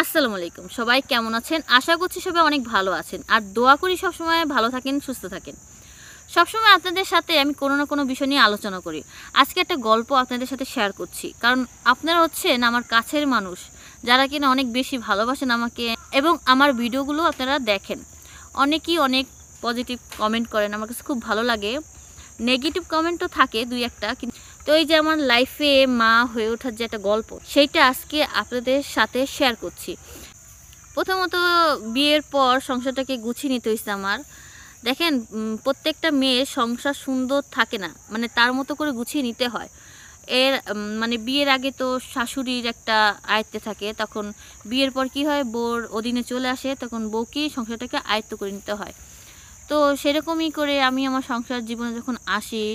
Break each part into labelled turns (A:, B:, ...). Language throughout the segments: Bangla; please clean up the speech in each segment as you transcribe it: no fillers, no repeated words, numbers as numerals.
A: আসসালামু আলাইকুম। সবাই কেমন আছেন? আশা করছি সবাই অনেক ভালো আছেন। আর দোয়া করি সবসময় ভালো থাকেন, সুস্থ থাকেন। সবসময় আপনাদের সাথে আমি কোনো না কোনো বিষয় নিয়ে আলোচনা করি। আজকে একটা গল্প আপনাদের সাথে শেয়ার করছি। কারণ আপনারা হচ্ছেন আমার কাছের মানুষ, যারা কিনা অনেক বেশি ভালোবাসেন আমাকে এবং আমার ভিডিওগুলো আপনারা দেখেন। অনেকেই অনেক পজিটিভ কমেন্ট করেন, আমার কাছে খুব ভালো লাগে। নেগেটিভ কমেন্টও থাকে ২-১টা। তো এই যে আমার লাইফে মা হয়ে ওঠার যে একটা গল্প, সেইটা আজকে আপনাদের সাথে শেয়ার করছি। প্রথমত বিয়ের পর সংসারটাকে গুছিয়ে নিতে হয়েছে আমার। দেখেন, প্রত্যেকটা মেয়ের সংসার সুন্দর থাকে না, মানে তার মতো করে গুছিয়ে নিতে হয়। মানে বিয়ের আগে তো শাশুড়ির একটা আয়ত্তে থাকে, তখন বিয়ের পর কি হয়, বউর অধীনে চলে আসে, তখন বউকেই সংসারটাকে আয়ত্ত করে নিতে হয়। তো সেরকমই করে আমি আমার সংসার জীবনে যখন আসি,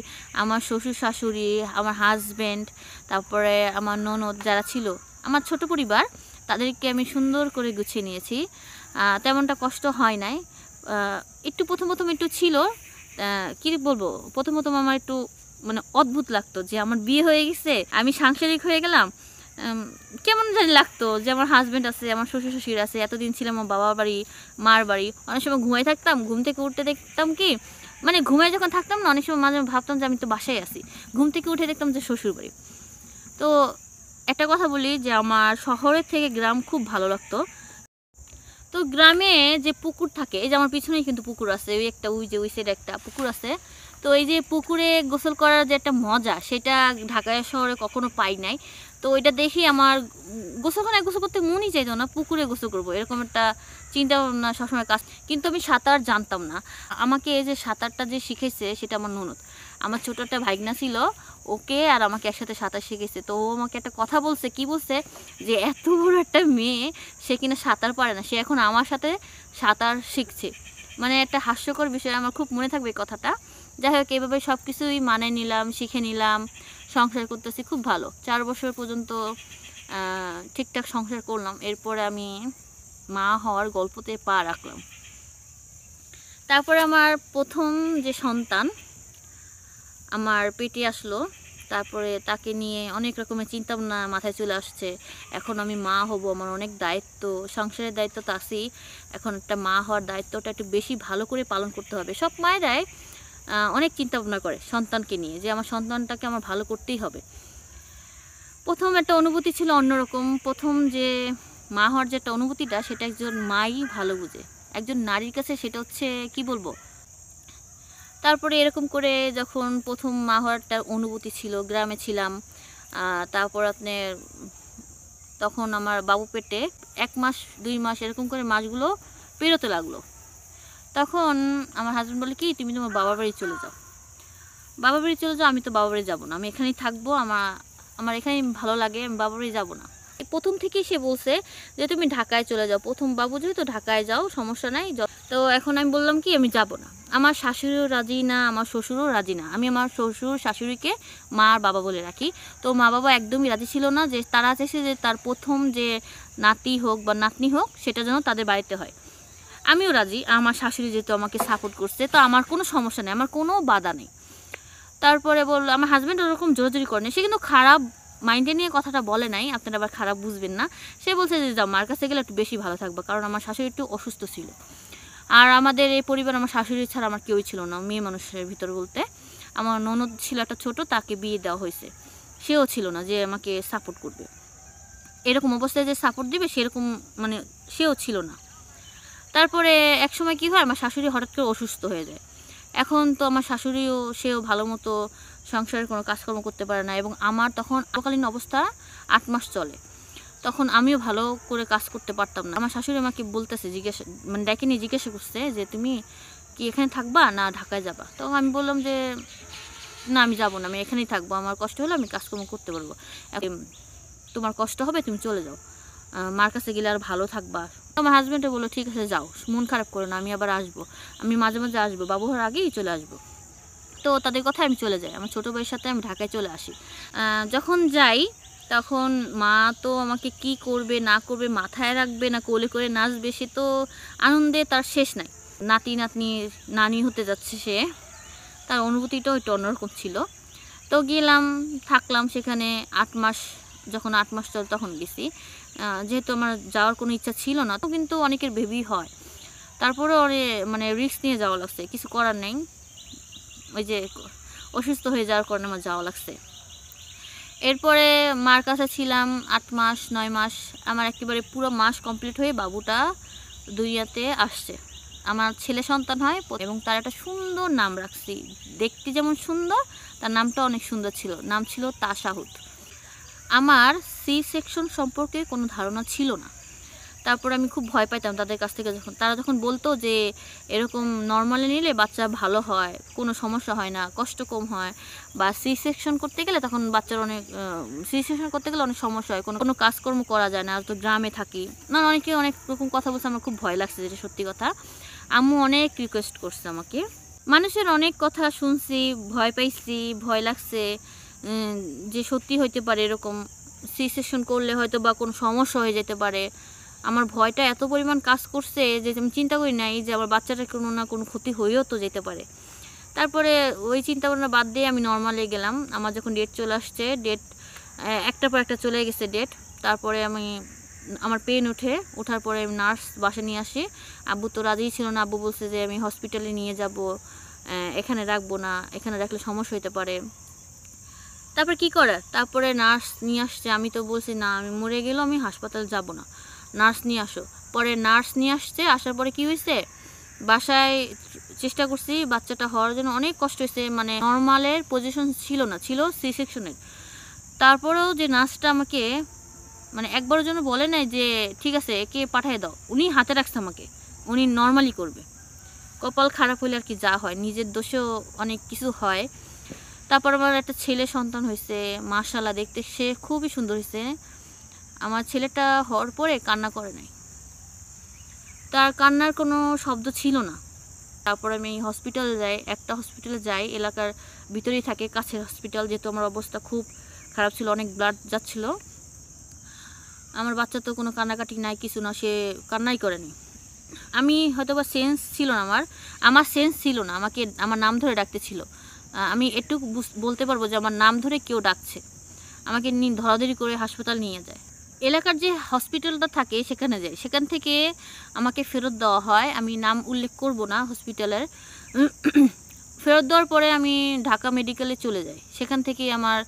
A: আমার শ্বশুর শাশুড়ি, আমার হাজব্যান্ড, তারপরে আমার ননদ যারা ছিল, আমার ছোট পরিবার, তাদেরকে আমি সুন্দর করে গুছিয়ে নিয়েছি। তেমনটা কষ্ট হয় নাই। একটু প্রথম একটু ছিল, কী বলবো, প্রথম আমার একটু মানে অদ্ভুত লাগতো যে আমার বিয়ে হয়ে গেছে, আমি সাংসারিক হয়ে গেলাম। কেমন জানি লাগতো যে আমার হাজব্যান্ড আছে, আমার শ্বশুর শাশুড়ি আছে, এতদিন ছিলাম আমার বাবার বাড়ি, মার বাড়ি। অনেক সময় ঘুমাই থাকতাম, ঘুম থেকে উঠতে দেখতাম কি, মানে ঘুমায় যখন থাকতাম না, অনেক সময় মাঝে ভাবতাম যে আমি তো বাসায় আছি, ঘুম থেকে উঠে দেখতাম যে শ্বশুর বাড়ি। তো একটা কথা বলি যে আমার শহরের থেকে গ্রাম খুব ভালো লাগতো। তো গ্রামে যে পুকুর থাকে, এই যে আমার পিছনেই কিন্তু পুকুর আছে, ওই একটা, ওই যে ওই সাইডে একটা পুকুর আছে। তো এই যে পুকুরে গোসল করার যে একটা মজা, সেটা ঢাকা শহরে কখনো পাই নাই। তো ওইটা দেখি আমার গোসলখানায় গোসল করতে মনই চাইতো না, পুকুরে গোসল করবো এরকম একটা চিন্তা ভাবনা সবসময় কাজ। কিন্তু আমি সাঁতার জানতাম না। আমাকে এই যে সাঁতারটা যে শিখেছে সেটা আমার ননদ। আমার ছোট একটা ভাইগনা ছিল, ওকে আর আমাকে একসাথে সাঁতার শিখেছে। তো ও আমাকে একটা কথা বলছে, কি বলছে, যে এত বড় একটা মেয়ে, সে কিনা সাঁতার পারে না, সে এখন আমার সাথে সাঁতার শিখছে। মানে একটা হাস্যকর বিষয়, আমার খুব মনে থাকবে এই কথাটা। যাই হোক, এইভাবে সব কিছুই মানে নিলাম, শিখে নিলাম, সংসার করতেছি খুব ভালো। 4 বছর পর্যন্ত ঠিকঠাক সংসার করলাম। এরপরে আমি মা হওয়ার গল্পতে পা রাখলাম। তারপরে আমার প্রথম যে সন্তান আমার পেটে আসলো, তারপরে তাকে নিয়ে অনেক রকমের চিন্তাভাবনা মাথায় চলে আসছে। এখন আমি মা হব, আমার অনেক দায়িত্ব, সংসারের দায়িত্ব তো আছেই, এখন একটা মা হওয়ার দায়িত্বটা একটু বেশি ভালো করে পালন করতে হবে। সব মায়েরাই অনেক চিন্তাভাবনা করে সন্তানকে নিয়ে, যে আমার সন্তানটাকে আমার ভালো করতেই হবে। প্রথম একটা অনুভূতি ছিল অন্যরকম। প্রথম যে মা হওয়ার যে একটা অনুভূতিটা, সেটা একজন মাই ভালো বুঝে, একজন নারীর কাছে সেটা হচ্ছে কি বলবো। তারপরে এরকম করে যখন প্রথম মা হওয়ার একটা অনুভূতি ছিল, গ্রামে ছিলাম। তারপর আপনার তখন আমার বাবু পেটে 1 মাস 2 মাস এরকম করে মাসগুলো পেরোতে লাগলো। তখন আমার হাজব্যান্ড বলে কি, তুমি তোমার বাবার বাড়ি চলে যাও। বাবার বাড়ি চলে যাও? আমি তো বাবার বাড়ি যাবো না, আমি এখানেই থাকবো, আমার এখানেই ভালো লাগে, আমি বাবার বাড়ি যাবো না। প্রথম থেকেই সে বলছে যে তুমি ঢাকায় চলে যাও, প্রথম বাবু যেহেতু ঢাকায় যাও, সমস্যা নাই। তো এখন আমি বললাম কি, আমি যাব না। আমার শাশুড়িও রাজি না, আমার শ্বশুরও রাজি না। আমি আমার শ্বশুর শাশুড়িকে মা আর বাবা বলে রাখি। তো মা বাবা একদমই রাজি ছিল না, যে তারা চাইছে যে তার প্রথম যে নাতি হোক বা নাতনি হোক, সেটা যেন তাদের বাড়িতে হয়। আমিও রাজি, আমার শাশুড়ি যেহেতু আমাকে সাপোর্ট করছে, তো আমার কোনো সমস্যা নেই, আমার কোনো বাধা নেই। তারপরে বলল, আমার হাজব্যান্ড ওরকম জোরাজুরি করেনি, সে কিন্তু খারাপ মাইন্ডে নিয়ে কথাটা বলে নাই, আপনারা আবার খারাপ বুঝবেন না। সে বলছে যে যাও, মার কাছে গেলে একটু বেশি ভালো থাকবে, কারণ আমার শাশুড়ি একটু অসুস্থ ছিল। আর আমাদের এই পরিবার আমার শাশুড়ি ছাড়া আমার কেউই ছিল না, মেয়ে মানুষের ভিতর বলতে। আমার ননদ ছিল একটা ছোট, তাকে বিয়ে দেওয়া হয়েছে, সেও ছিল না যে আমাকে সাপোর্ট করবে, এরকম অবস্থায় যে সাপোর্ট দিবে সেরকম, মানে সেও ছিল না। তারপরে এক সময় কী হয়, আমার শাশুড়ি হঠাৎ করে অসুস্থ হয়ে যায়। এখন তো আমার শাশুড়িও, সেও ভালো মতো সংসারের কোনো কাজকর্ম করতে পারে না, এবং আমার তখন আপাতকালীন অবস্থা 8 মাস চলে। তখন আমিও ভালো করে কাজ করতে পারতাম না। আমার শাশুড়ি আমাকে বলতেছে, মানে ডেকে নিয়ে জিজ্ঞাসা করছে যে তুমি কি এখানে থাকবা না ঢাকায় যাবা। তো আমি বললাম যে না, আমি যাবো না, আমি এখানেই থাকবো, আমার কষ্ট হলে আমি কাজকর্ম করতে পারবো। তোমার কষ্ট হবে, তুমি চলে যাও, মার কাছে গেলে আর ভালো থাকবা। আমার হাজব্যান্ডে বললো ঠিক আছে যাও, মন খারাপ করো না, আমি আবার আসবো, আমি মাঝে মাঝে আসবো, বাবু হওয়ার আগেই চলে আসবো। তো তাদের কথায় আমি চলে যাই, আমার ছোটো ভাইয়ের সাথে আমি ঢাকায় চলে আসি। যখন যাই তখন মা তো আমাকে কি করবে না করবে, মাথায় রাখবে না কোলে করে নাচবে, সে তো আনন্দে তার শেষ নাই। নাতি নাতনির নানি হতে যাচ্ছে সে, তার অনুভূতিটাও একটু অন্যরকম ছিল। তো গেলাম, থাকলাম সেখানে 8 মাস, যখন 8 মাস চল তখন গেছি। যেহেতু আমার যাওয়ার কোনো ইচ্ছা ছিল না, তো কিন্তু অনেকের বেবি হয়, তারপরে মানে রিস্ক নিয়ে যাওয়া লাগছে, কিছু করার নেই। ওই যে অসুস্থ হয়ে যাওয়ার কারণে আমার যাওয়া লাগছে। এরপরে মার কাছে ছিলাম 8 মাস 9 মাস, আমার একেবারে পুরো মাস কমপ্লিট হয়ে বাবুটা দুনিয়াতে আসছে। আমার ছেলে সন্তান হয় এবং তার একটা সুন্দর নাম রাখছি, দেখতে যেমন সুন্দর তার নামটা অনেক সুন্দর ছিল, নাম ছিল তাশাহুদ। আমার সি সেকশন সম্পর্কে কোনো ধারণা ছিল না। তারপর আমি খুব ভয় পাইতাম তাদের কাছ থেকে, তারা যখন বলতো যে এরকম নর্মালি নিলে বাচ্চা ভালো হয়, কোনো সমস্যা হয় না, কষ্ট কম হয়, বা সি সেকশন করতে গেলে তখন বাচ্চার অনেক সি সেকশন করতে গেলে অনেক সমস্যা হয়, কোনো কাজকর্ম করা যায় না, আর তো গ্রামে থাকি না, অনেকে অনেক রকম কথা বলছে, আমার খুব ভয় লাগছে, যেটা সত্যি কথা। আম্মু অনেক রিকোয়েস্ট করছে আমাকে, মানুষের অনেক কথা শুনছি, ভয় পাইছি, ভয় লাগছে যে সত্যি হইতে পারে এরকম, সি সেকশন করলে হয়তো বা কোনো সমস্যা হয়ে যেতে পারে। আমার ভয়টা এত পরিমাণ কাজ করছে যে আমি চিন্তা করি নাই যে আমার বাচ্চাটার কোনো না কোনো ক্ষতি হয়েও তো যেতে পারে। তারপরে ওই চিন্তা ভাবনা বাদ দিয়ে আমি নর্মালে গেলাম। আমার যখন ডেট চলে আসছে, ডেট একটার পর একটা চলে গেছে ডেট, তারপরে আমার পেন ওঠার পরে আমি নার্স বাসা নিয়ে আসি। আব্বু তো রাজিই ছিল না, আব্বু বলছে যে আমি হসপিটালে নিয়ে যাব, এখানে রাখবো না, এখানে রাখলে সমস্যা হতে পারে। তারপর কি করে, তারপরে নার্স নিয়ে আসছে। আমি তো বলছি না, আমি মরে গেলেও আমি হাসপাতাল যাব না, নার্স নিয়ে আসো। পরে নার্স নিয়ে আসছে, আসার পরে কি হয়েছে, বাসায় চেষ্টা করছি বাচ্চাটা হওয়ার জন্য, অনেক কষ্ট হয়েছে, মানে নর্মালের পজিশন ছিল না, ছিল সি সেকশনের। তারপরেও যে নার্সটা আমাকে মানে একবারের জন্য বলে নাই যে ঠিক আছে একে পাঠিয়ে দাও, উনি হাতে রাখছে আমাকে, উনি নর্মালি করবে। কপাল খারাপ হলে আর কি যা হয়, নিজের দোষেও অনেক কিছু হয়। তারপর আমার একটা ছেলে সন্তান হয়েছে, মাশাআল্লাহ দেখতে সে খুবই সুন্দর হয়েছে। আমার ছেলেটা হওয়ার পরে কান্না করে নাই, তার কান্নার কোনো শব্দ ছিল না। তারপর আমি হসপিটালে যাই, একটা হসপিটালে যাই, এলাকার ভিতরেই থাকে, কাছের হসপিটাল, যেহেতু আমার অবস্থা খুব খারাপ ছিল, অনেক ব্লাড যাচ্ছিল। আমার বাচ্চা তো কোনো কান্নাকাটি নাই, কিছু না, সে কান্নাই করেনি। আমি হয়তো বা সেন্স ছিল না, আমার সেন্স ছিল না, আমাকে আমার নাম ধরে ডাকতে ছিল। আমি একটু বলতে পারবো যে আমার নাম ধরে কেউ ডাকছে, আমাকে ধরাধরি করে হাসপাতাল নিয়ে যায়। এলাকার যে হসপিটালটা থাকে সেখানে যাই, সেখান থেকে আমাকে ফেরত দেওয়া হয়, আমি নাম উল্লেখ করব না হসপিটালের। ফেরত দেওয়ার পরে আমি ঢাকা মেডিকেলে চলে যাই, সেখান থেকে আমার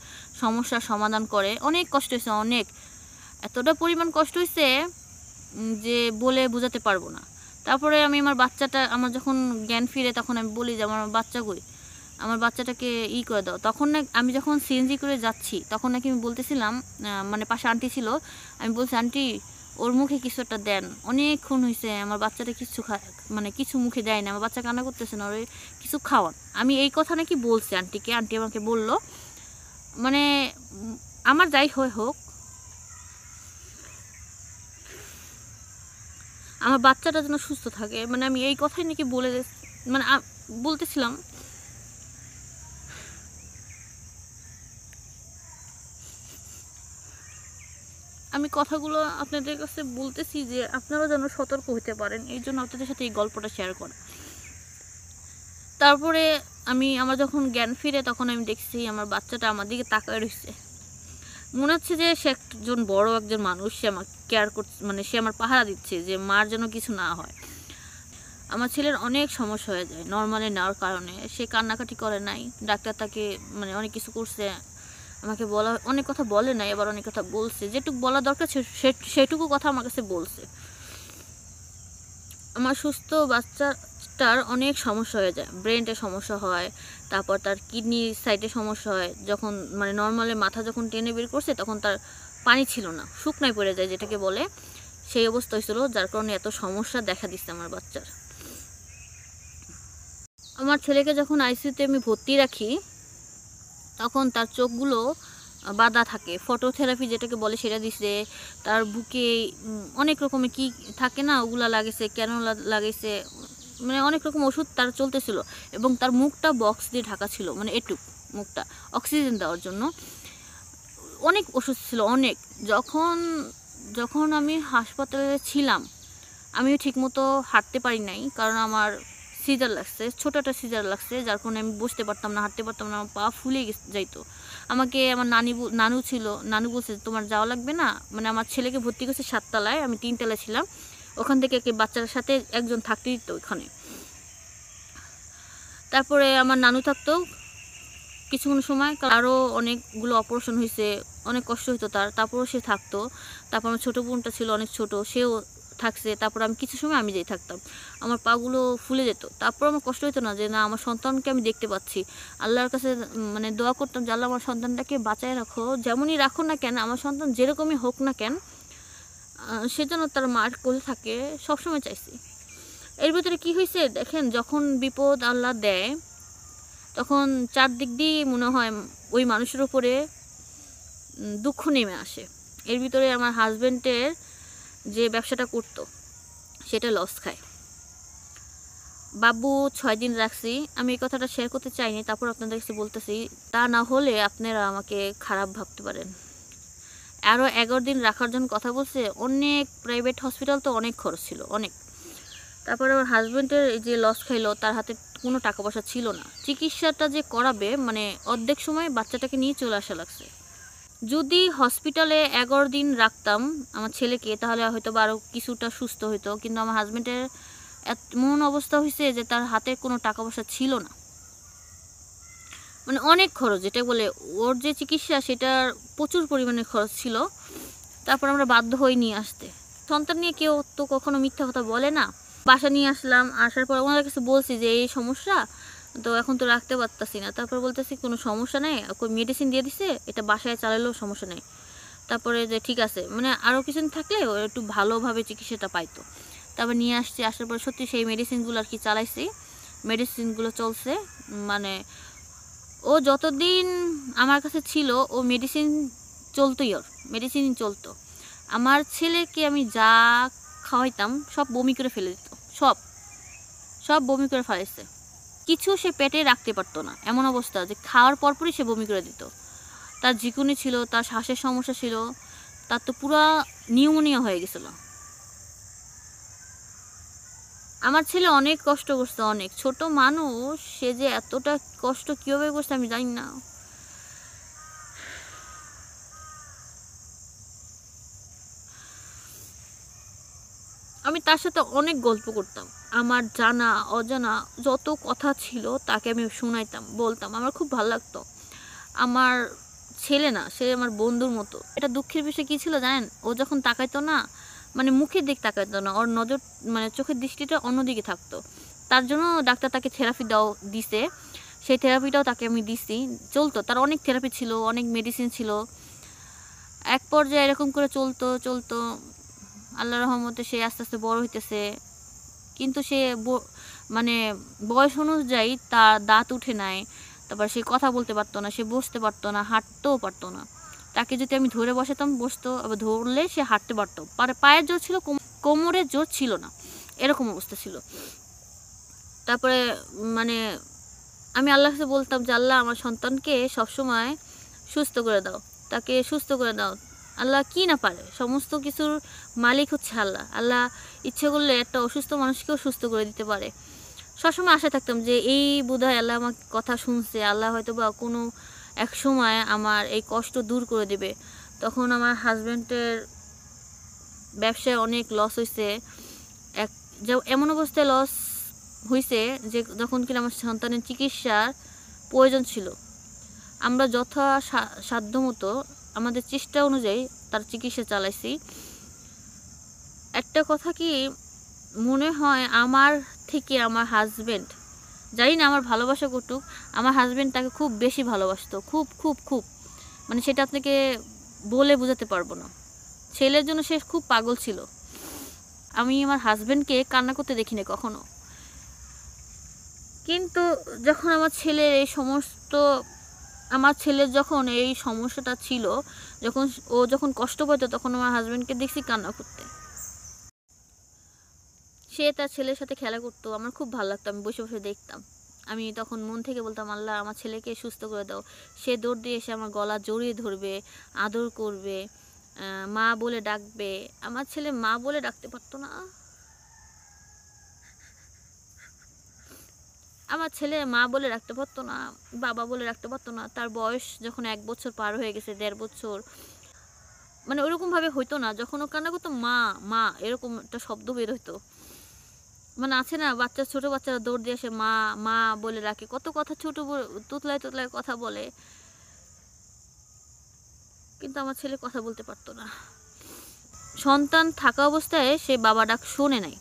A: সমস্যার সমাধান করে। অনেক কষ্ট হয়েছে, অনেক, এতটা পরিমাণ কষ্ট হয়েছে যে বলে বোঝাতে পারবো না। তারপরে আমি আমার বাচ্চাটা, আমার যখন জ্ঞান ফিরে তখন আমি বলি যে আমার বাচ্চা কই, আমার বাচ্চাটাকে করে দাও। তখন না আমি যখন সিএনজি করে যাচ্ছি তখন নাকি আমি বলতেছিলাম, মানে পাশে আন্টি ছিল, আমি বলছি আন্টি ওর মুখে কিছু একটা দেন, অনেকক্ষণ হয়েছে আমার বাচ্চাটা কিছু মানে কিছু মুখে দেয় না, আমার বাচ্চা কান্না করতেছে না, ওর কিছু খাওয়ান। আমি এই কথা নাকি বলছি আন্টিকে, আন্টি আমাকে বলল মানে আমার যাই হোক আমার বাচ্চাটা যেন সুস্থ থাকে, মানে আমি এই কথাই নাকি বলে মানে বলতেছিলাম। আমি কথাগুলো আপনাদের কাছে বলতেছি যে আপনারা যেন সতর্ক হতে পারেন, এই জন্য আপনাদের সাথে এই গল্পটা শেয়ার করা। তারপরে আমার যখন জ্ঞান ফিরে তখন আমি দেখছি আমার বাচ্চাটা আমার দিকে তাকায় রয়েছে, মনে হচ্ছে যে সে একজন বড় একজন মানুষ, সে আমার কেয়ার করছে, মানে সে আমার পাহারা দিচ্ছে যে মার যেন কিছু না হয়। আমার ছেলের অনেক সমস্যা হয়ে যায় নর্মালি নেওয়ার কারণে, সে কান্নাকাটি করে নাই, ডাক্তার তাকে মানে অনেক কিছু করছে, আমাকে বলা অনেক কথা বলে নাই, এবার অনেক কথা বলছে, যেটুকু বলা দরকার সেটুকু কথা আমার কাছে বলছে। আমার সুস্থ বাচ্চাটার অনেক সমস্যা হয়ে যায়, ব্রেনটে সমস্যা হয়, তারপর তার কিডনি সাইডে সমস্যা হয়, যখন মানে নর্মালি মাথা যখন টেনে বের করছে তখন তার পানি ছিল না, শুকনায় পড়ে যায় যেটাকে বলে, সেই অবস্থা হয়েছিল, যার কারণে এত সমস্যা দেখা দিচ্ছে আমার বাচ্চার। আমার ছেলেকে যখন আইসিইউতে আমি ভর্তি রাখি তখন তার চোখগুলো বাঁধা থাকে, ফটোথেরাপি যেটাকে বলে সেটা দিছে, তার বুকে অনেক রকমের কি থাকে না ওগুলা লাগেছে, কেন লাগেছে, মানে অনেক রকম ওষুধ তার চলতেছিল, এবং তার মুখটা বক্স দিয়ে ঢাকা ছিল, মানে এটুক মুখটা অক্সিজেন দেওয়ার জন্য অনেক ওষুধ ছিল অনেক। যখন যখন আমি হাসপাতালে ছিলাম আমিও ঠিকমতো হাঁটতে পারি নাই, কারণ আমার সিজার লাগছে, ছোট একটা সিজার লাগছে, যার কারণে আমি বসতে পারতাম না, হাঁটতে পারতাম না, আমার পা ফুলে যাইতো, আমাকে আমার নানু ছিল, নানু বলছে তোমার যাওয়া লাগবে না, মানে আমার ছেলেকে ভর্তি করছে 7 তলায়, আমি 3 তলায় ছিলাম, ওখান থেকে বাচ্চার সাথে একজন থাকতে দিত ওখানে। তারপরে আমার নানু থাকতো কিছুক্ষণ সময়, আরও অনেকগুলো অপারেশন হয়েছে, অনেক কষ্ট হতো তারপরও সে থাকতো। তারপর আমার ছোটো বোনটা ছিল অনেক ছোট, সেও থাকছে। তারপর আমি কিছু সময় আমি যেই থাকতাম, আমার পাগুলো ফুলে যেত, তারপর আমার কষ্ট হতো না যে না আমার সন্তানকে আমি দেখতে পাচ্ছি। আল্লাহর কাছে মানে দোয়া করতাম যে আল্লাহ আমার সন্তানটাকে বাঁচায় রাখো, যেমনই রাখো না কেন, আমার সন্তান যেরকমই হোক না কেন সেজন্য তার মার কোলে থাকে, সবসময় চাইছি। এর ভিতরে কি হয়েছে দেখেন, যখন বিপদ আল্লাহ দেয় তখন চারদিক দিয়ে মনে হয় ওই মানুষের উপরে দুঃখ নেমে আসে। এর ভিতরে আমার হাজব্যান্ডের যে ব্যবসাটা করতো সেটা লস খায়। বাবু 6 দিন রাখছি, আমি এই কথাটা শেয়ার করতে চাইনি, তারপর আপনাদের কাছে বলতেছি, তা না হলে আপনারা আমাকে খারাপ ভাবতে পারেন। আরও 11 দিন রাখার জন্য কথা বলছে, অনেক প্রাইভেট হসপিটাল তো অনেক খরচ ছিল অনেক। তারপরে আমার হাজব্যান্ডের যে লস খাইলো, তার হাতে কোনো টাকা পয়সা ছিল না, চিকিৎসাটা যে করাবে মানে অর্ধেক সময় বাচ্চাটাকে নিয়ে চলে আসা লাগছে। যদি হসপিটালে 11 দিন রাখতাম আমার ছেলেকে তাহলে হয়তো বা আরও কিছুটা সুস্থ হইতো, কিন্তু আমার হাজব্যান্ডের এমন অবস্থা হয়েছে যে তার হাতে কোনো টাকা পয়সা ছিল না, মানে অনেক খরচ, যেটা বলে ওর যে চিকিৎসা সেটার প্রচুর পরিমাণে খরচ ছিল। তারপর আমরা বাধ্য হই নিয়ে আসতে। সন্তান নিয়ে কেউ তো কখনো মিথ্যা কথা বলে না। বাসা নিয়ে আসলাম, আসার পর ওনাদের কাছে বলছি যে এই সমস্যা, তো এখন তো রাখতে পারতাছি না। তারপর বলতেছি কোনো সমস্যা নেই, ওই মেডিসিন দিয়ে দিছে, এটা বাসায় চালালেও সমস্যা নেই। তারপরে যে ঠিক আছে, মানে আরও কিছুদিন থাকলে ও একটু ভালোভাবে চিকিৎসাটা পাইতো। তারপর নিয়ে আসছি, আসার পর সত্যি সেই মেডিসিনগুলো আর কি চালাইছি, মেডিসিনগুলো চলছে। মানে ও যতদিন আমার কাছে ছিল ও মেডিসিন চলতোই, ওর মেডিসিন চলতো। আমার ছেলেকে আমি যা খাওয়াইতাম সব বমি করে ফেলে দিত, সব সব বমি করে ফেলেছে, কিছু সে পেটে রাখতে পারতো না, এমন অবস্থা যে খাওয়ার পরপরই সে বমি করে দিত। তার ঝিকুনি ছিল, তার শ্বাসের সমস্যা ছিল, তার তো পুরো নিউমোনিয়া হয়ে গেছিল। আমার ছেলে অনেক কষ্ট করছে, অনেক ছোট মানুষ, সে যে এতটা কষ্ট কীভাবে করছে আমি জানি না। আমি তার সাথে অনেক গল্প করতাম, আমার জানা অজানা যত কথা ছিল তাকে আমি শোনাইতাম, বলতাম, আমার খুব ভালো লাগতো। আমার ছেলে না, সে আমার বন্ধুর মতো। এটা দুঃখের বিষয় কী ছিল জানেন, ও যখন তাকাইতো না, মানে মুখের দিক তাকাইতো না, ওর নজর মানে চোখের দৃষ্টিটা অন্যদিকে থাকতো। তার জন্য ডাক্তার তাকে থেরাপি দিছে, সেই থেরাপিটাও তাকে আমি দিছি, চলতো। তার অনেক থেরাপি ছিল, অনেক মেডিসিন ছিল, এক পর্যায়ে এরকম করে চলতো চলতো। আল্লাহর রহমতে সে আস্তে আস্তে বড় হইতেছে, কিন্তু সে মানে বয়স অনুযায়ী তার দাঁত উঠে নাই, তারপর সে কথা বলতে পারতো না, সে বসতে পারতো না, হাঁটতেও পারতো না। তাকে যদি আমি ধরে বসাতাম বসতো, আবার ধরলে সে হাঁটতে পারতো, পায়ের জোর ছিল, কোমরের জোর ছিল না, এরকম অবস্থা ছিল। তারপরে মানে আমি আল্লাহর কাছে বলতাম যে আল্লাহ আমার সন্তানকে সবসময় সুস্থ করে দাও, তাকে সুস্থ করে দাও। আল্লাহ কি না পারে, সমস্ত কিছুর মালিক হচ্ছে আল্লাহ। আল্লাহ ইচ্ছে করলে একটা অসুস্থ মানুষকেও সুস্থ করে দিতে পারে। সবসময় আশা থাকতাম যে এই বোধহয় আল্লাহ আমার কথা শুনছে, আল্লাহ হয়তো বা কোনো এক সময় আমার এই কষ্ট দূর করে দেবে। তখন আমার হাজব্যান্ডের ব্যবসায় অনেক লস হয়েছে, এমন অবস্থায় লস হয়েছে যে যখন কিনা আমার সন্তানের চিকিৎসার প্রয়োজন ছিল, আমরা সাধ্য মতো আমাদের চেষ্টা অনুযায়ী তার চিকিৎসা চালাইছি। একটা কথা কি মনে হয়, আমার থেকে আমার হাজব্যান্ড, জানি না আমার ভালোবাসা কটুক, আমার হাজব্যান্ড তাকে খুব বেশি ভালোবাসতো, খুব খুব খুব, মানে সেটা আপনাকে বলে বোঝাতে পারবো না। ছেলের জন্য সে খুব পাগল ছিল। আমি আমার হাজব্যান্ডকে কান্না করতে দেখিনি কখনো, কিন্তু যখন আমার ছেলের যখন এই সমস্যাটা ছিল, যখন কষ্ট পেতো, তখন আমার হাজব্যান্ডকে দেখছি কান্না করতে। সে তার ছেলের সাথে খেলা করতো, আমার খুব ভালো লাগতো, আমি বসে বসে দেখতাম। আমি তখন মন থেকে বলতাম আল্লাহ আমার ছেলেকে সুস্থ করে দাও। সে দৌড় দিয়ে এসে আমার গলা জড়িয়ে ধরবে, আদর করবে, মা বলে ডাকবে। আমার ছেলে মা বলে ডাকতে পারতো না। আমার ছেলে মা বলে রাখতে পারতো না, বাবা বলে রাখতে পারতো না। তার বয়স যখন 1 বছর পার হয়ে গেছে, 1.5 বছর, মানে ওরকমভাবে হইতো না। যখন ও কান্না করতো মা, মা এরকম একটা শব্দ বের হইতো। মানে আছে না বাচ্চা, ছোট বাচ্চারা দৌড় দিয়ে এসে মা মা বলে রাখে, কত কথা ছোট তুতলায় তুতলায় কথা বলে। কিন্তু আমার ছেলে কথা বলতে পারতো না। সন্তান থাকা অবস্থায় সে বাবা ডাক শোনে নাই,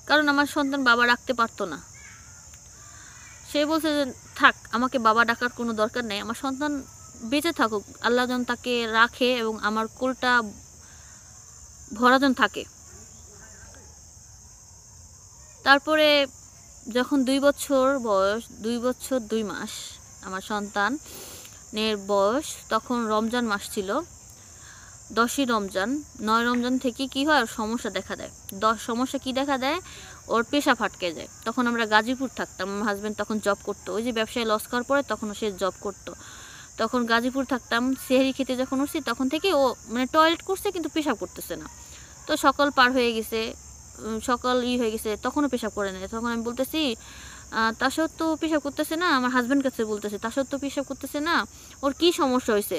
A: কারণ আমার সন্তান বাবা ডাকতে পারতো না। সে বলছে যে থাক, আমাকে বাবা ডাকার কোনো দরকার নেই, আমার সন্তান বেঁচে থাকুক, আল্লাহ যেন তাকে রাখে এবং আমার কোলটা ভরা যেন থাকে। তারপরে যখন 2 বছর বয়স, 2 বছর 2 মাস আমার সন্তানের বয়স, তখন রমজান মাস ছিল, 10ই রমজান। 9 রমজান থেকে কি হয়, সমস্যা দেখা দেয়। সমস্যা কি দেখা দেয়, ওর পেশাব আটকে যায়। তখন আমরা গাজীপুর থাকতাম, আমার হাজব্যান্ড তখন জব করতো, ওই যে ব্যবসায় লস করার পরে তখন সে জব করতো। তখন গাজীপুর থাকতাম, সেহরি খেতে যখন উঠছি তখন থেকে ও মানে টয়লেট করছে কিন্তু পেশাব করতেছে না। তো সকাল পার হয়ে গেছে, সকাল হয়ে গেছে, তখনও পেশাব করে নেয়। তখন আমি বলতেছি তা সত্ত্বেও পেশাব করতেছে না, আমার হাজব্যান্ড কাছে বলতেছে তা সত্ত্বেও পেশাব করতেছে না, ওর কি সমস্যা হয়েছে,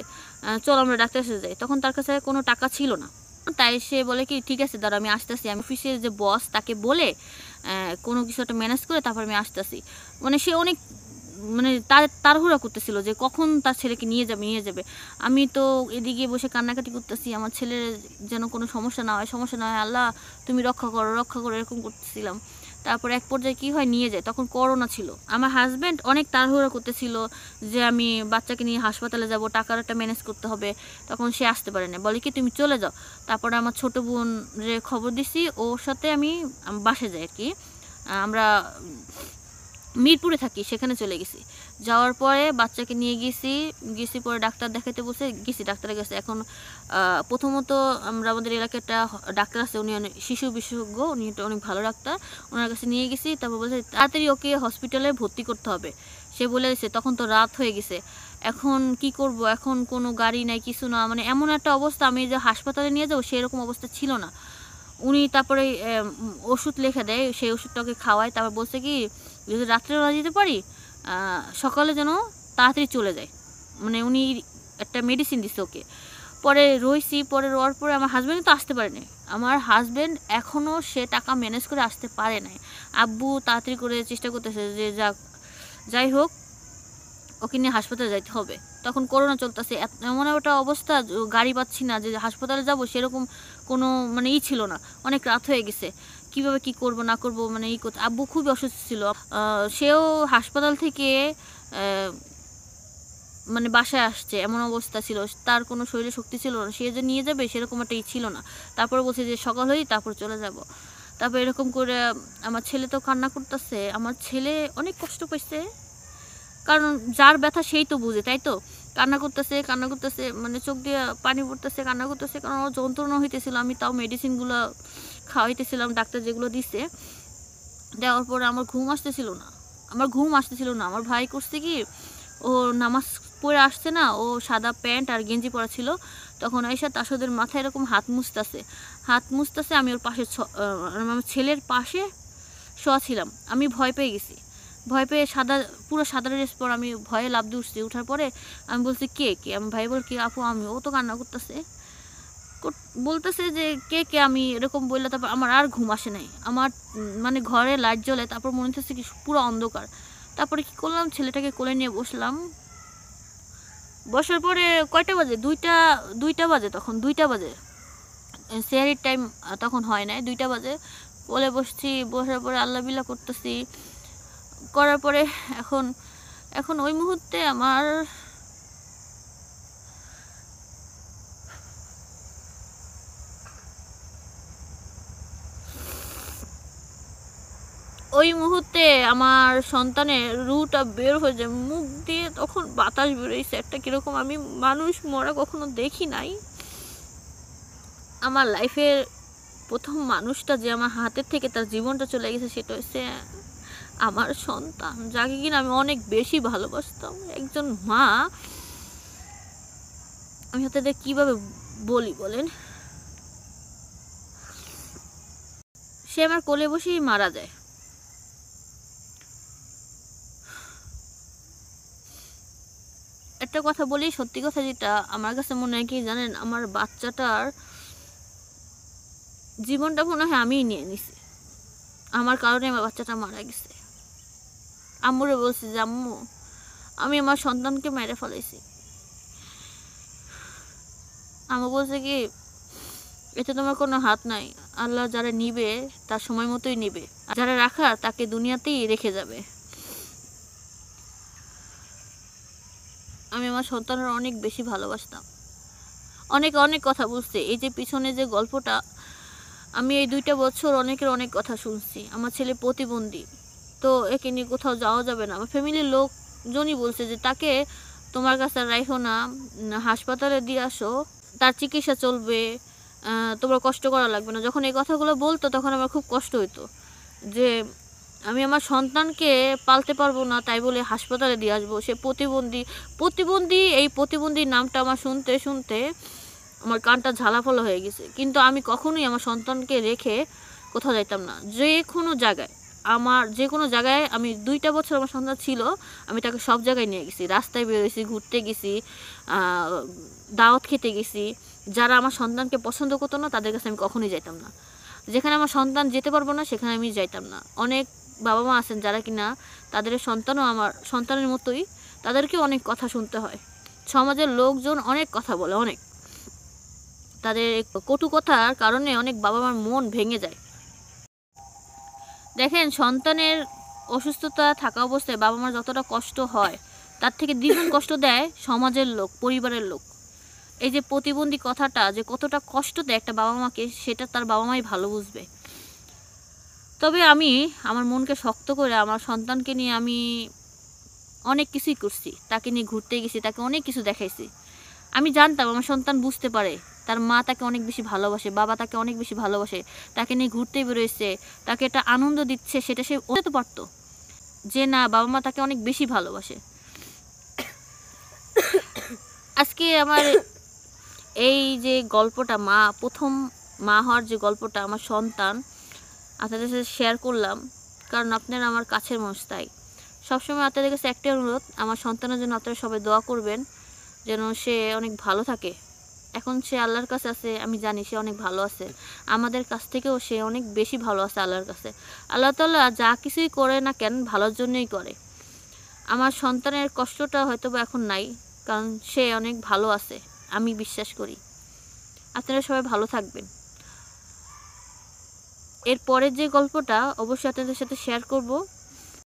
A: চল আমরা ডাক্তার কাছে যাই। তখন তার কাছে কোনো টাকা ছিল না, তাই সে বলে কি ঠিক আছে দাঁড়া আমি আসতেছি, আমি অফিসের যে বস তাকে বলে কোনো কিছু একটা ম্যানেজ করে তারপর আমি আসতেছি। মানে সে অনেক মানে তাড়াহুড়া করতেছিল যে কখন তার ছেলেকে নিয়ে যাবে। আমি তো এদিকে বসে কান্নাকাটি করতেছি, আমার ছেলের যেন কোনো সমস্যা না হয়, সমস্যা না হয়, আল্লাহ তুমি রক্ষা করো এরকম করতেছিলাম। তারপর এক পর্যায়ে কি হয়, নিয়ে যায়। তখন করোনা ছিল, আমার হাজব্যান্ড অনেক তাড়াহুড়া করতেছিল যে আমি বাচ্চাকে নিয়ে হাসপাতালে যাব, টাকার একটা ম্যানেজ করতে হবে। তখন সে আসতে পারে না, বলে কি তুমি চলে যাও। তারপরে আমার ছোট বোন রে খবর দিছি, ওর সাথে আমি বাসে যাই আর কি, আমরা মিরপুরে থাকি, সেখানে চলে গেছি। যাওয়ার পরে বাচ্চাকে নিয়ে গেছি পরে ডাক্তার দেখাতে বসে গেছি, ডাক্তারে গেছে। এখন প্রথমত আমরা আমাদের এলাকায় একটা ডাক্তার আছে, উনি অনেক শিশু বিশেষজ্ঞ, উনি অনেক ভালো ডাক্তার, ওনার কাছে নিয়ে গেছি। তারপর বলছে তাড়াতাড়ি ওকে হসপিটালে ভর্তি করতে হবে, সে বলে দিয়েছে। তখন তো রাত হয়ে গেছে, এখন কি করব, এখন কোনো গাড়ি নাই, কিছু না, মানে এমন একটা অবস্থা, আমি যে হাসপাতালে নিয়ে যাবো সেরকম অবস্থা ছিল না। উনি তারপরে ওষুধ লিখে দেয়, সেই ওষুধটাকে খাওয়ায়। তারপর বলছে কি যদি রাত্রে না যেতে পারি, সকালে যেন তাড়াতাড়ি চলে যায়, মানে উনি একটা মেডিসিন দিচ্ছে ওকে। পরে রইছি, পরে রোয়ার পরে আমার হাজব্যান্ড তো আসতে পারে নাই, আমার হাজব্যান্ড এখনও সে টাকা ম্যানেজ করে আসতে পারে নাই। আব্বু তাড়াতাড়ি করে চেষ্টা করতেছে যে যাই হোক ওকে নিয়ে হাসপাতালে যাইতে হবে। তখন করোনা চলতেছে, এমন একটা অবস্থা, গাড়ি পাচ্ছি না যে হাসপাতালে যাব, সেরকম কোনো মানে ছিল না, অনেক রাত হয়ে গেছে, কিভাবে কি করব না করব, মানে করতে। আব্বু খুবই অসুস্থ ছিল, সেও হাসপাতাল থেকে মানে বাসায় আসছে, এমন অবস্থা ছিল, তার কোনো শরীরে শক্তি ছিল না, সে যে নিয়ে যাবে সেরকম একটা ছিল না। তারপরে বলছে যে সকাল হয়েই তারপর চলে যাব। তারপর এরকম করে আমার ছেলে তো কান্না করতেছে, আমার ছেলে অনেক কষ্ট পাইছে, কারণ যার ব্যথা সেই তো বুঝে, তাই তো। কান্না করতেছে, মানে চোখ দিয়ে পানি পড়তেছে, কান্না করতেছে, কারণ ওর যন্ত্রণা হইতেছিল। আমি তাও মেডিসিনগুলো খাওয়াইতেছিলাম, ডাক্তার যেগুলো দিছে দেওয়ার পরে আমার ঘুম আসতেছিল না, আমার ভাই করছে কি, ও নামাজ পড়ে আসছে না, ও সাদা প্যান্ট আর গেঞ্জি পরা ছিল, তখন আয়সা তাসদের মাথায় এরকম হাত মুছতেছে, আমি ওর পাশে আমার ছেলের পাশে শোয়া ছিলাম। আমি ভয় পেয়ে গেছি, ভয় পেয়ে পুরো সাদা ড্রেস পর আমি ভয়ে লাফ দিয়ে উঠছি। উঠার পরে আমি বলছি কে কে, আমি ভাই বল কে, আপু আমি। ও তো কান্না করতেছে, বলতেছে যে কে কে, আমি এরকম বললে তারপর আমার আর ঘুম আসে নাই। আমার মানে ঘরে লাইট জ্বলে, তারপর মনে হচ্ছে কি পুরো অন্ধকার। তারপরে কি করলাম, ছেলেটাকে কোলে নিয়ে বসলাম। বসার পরে কয়টা বাজে, দুইটা বাজে, তখন 2টা বাজে, সেহারির টাইম তখন হয় নাই, 2টা বাজে। কোলে বসছি, বসার পরে আল্লাহ বিল্লাহ করতেছি, করার পরে এখন এখন ওই মুহূর্তে আমার সন্তানের রুটা বের হয়ে যায় মুখ দিয়ে, তখন বাতাস বেরোইছে একটা কিরকম, আমি মানুষ মরা কখনো দেখি নাই। আমার লাইফের প্রথম মানুষটা যে আমার হাতের থেকে তার জীবনটা চলে গেছে, সেটা হচ্ছে আমার সন্তান, যাকে কিনা আমি অনেক বেশি ভালোবাসতাম। একজন মা, আমি আপনাদের কিভাবে বলি বলেন, সে আমার কোলে বসেই মারা যায়। আরেকটা কথা বলি, সত্যি কথা যেটা আমার কাছে মনে হয় কি জানেন, আমার বাচ্চাটার জীবনটা মনে হয় আমিই নিয়ে নিছি। আমার কারণে আমার বাচ্চাটা মারা গেছে। আম্মুরে বলছি যে আম্মু, আমি আমার সন্তানকে মেরে ফেলাইছি। আম্মু বলছে কি, এতে তোমার কোনো হাত নাই, আল্লাহ যারা নিবে তার সময় মতোই নিবে, আর যারা রাখার তাকে দুনিয়াতেই রেখে যাবে। আমি আমার সন্তানের অনেক বেশি ভালোবাসতাম। অনেক অনেক কথা বলছে। এই যে পিছনে যে গল্পটা, আমি এই 2টা বছর অনেকের অনেক কথা শুনছি। আমার ছেলে প্রতিবন্ধী, তো একে নিয়ে কোথাও যাওয়া যাবে না। আমার ফ্যামিলির লোকজনই বলছে যে তাকে তোমার কাছে রাখো না, হাসপাতালে দিয়ে আসো, তার চিকিৎসা চলবে, তোমার কষ্ট করা লাগবে না। যখন এই কথাগুলো বলতো তখন আমার খুব কষ্ট হতো যে আমি আমার সন্তানকে পালতে পারবো না তাই বলে হাসপাতালে দিয়ে আসবো। সে প্রতিবন্ধী। এই প্রতিবন্ধী নামটা আমার শুনতে শুনতে আমার কানটা ঝালাফালা হয়ে গেছে। কিন্তু আমি কখনোই আমার সন্তানকে রেখে কোথাও যাইতাম না। যে কোনো জায়গায় আমি 2টা বছর আমার সন্তান ছিল, আমি তাকে সব জায়গায় নিয়ে গেছি। রাস্তায় বেরোয়েছি, ঘুরতে গেছি, দাওয়াত খেতে গেছি। যারা আমার সন্তানকে পছন্দ করতো না তাদের কাছে আমি কখনোই যাইতাম না। যেখানে আমার সন্তান যেতে পারবো না সেখানে আমি যাইতাম না। অনেক বাবা মা আছেন যারা কিনা তাদের সন্তানও আমার সন্তানের মতোই, তাদেরকেও অনেক কথা শুনতে হয়। সমাজের লোকজন অনেক কথা বলে, অনেক, তাদের কটু কথার কারণে অনেক বাবা মার মন ভেঙে যায়। দেখেন, সন্তানের অসুস্থতা থাকা অবস্থায় বাবা মার যতটা কষ্ট হয় তার থেকে দ্বিগুণ কষ্ট দেয় সমাজের লোক, পরিবারের লোক। এই যে প্রতিবন্ধী কথাটা যে কতটা কষ্ট দেয় একটা বাবা মাকে, সেটা তার বাবা মাই ভালো বুঝবে। তবে আমি আমার মনকে শক্ত করে আমার সন্তানকে নিয়ে আমি অনেক কিছুই করছি। তাকে নিয়ে ঘুরতে গেছি, তাকে অনেক কিছু দেখাইছি। আমি জানতাম আমার সন্তান বুঝতে পারে, তার মা তাকে অনেক বেশি ভালোবাসে, বাবা তাকে অনেক বেশি ভালোবাসে, তাকে নিয়ে ঘুরতে বেরোয়েছে, তাকে একটা আনন্দ দিচ্ছে, সেটা সে বলতে পারতো যে না, বাবা মা তাকে অনেক বেশি ভালোবাসে। আজকে আমার এই যে গল্পটা, প্রথম মা হওয়ার যে গল্পটা, আমার সন্তান আপনাদের সাথে শেয়ার করলাম, কারণ আপনারা আমার কাছের মানুষ। তাই সবসময় আপনাদের কাছে একটাই অনুরোধ, আমার সন্তানের জন্য আপনারা সবাই দোয়া করবেন যেন সে অনেক ভালো থাকে। এখন সে আল্লাহর কাছে আছে, আমি জানি সে অনেক ভালো আছে। আমাদের কাছ থেকেও সে অনেক বেশি ভালো আছে আল্লাহর কাছে। আল্লাহ তাআলা যা কিছুই করে না কেন ভালোর জন্যই করে। আমার সন্তানের কষ্টটা হয়তো বা এখন নাই, কারণ সে অনেক ভালো আছে, আমি বিশ্বাস করি। আপনারা সবাই ভালো থাকবেন। এর পরের যে গল্পটা অবশ্যই আপনাদের সাথে শেয়ার করব।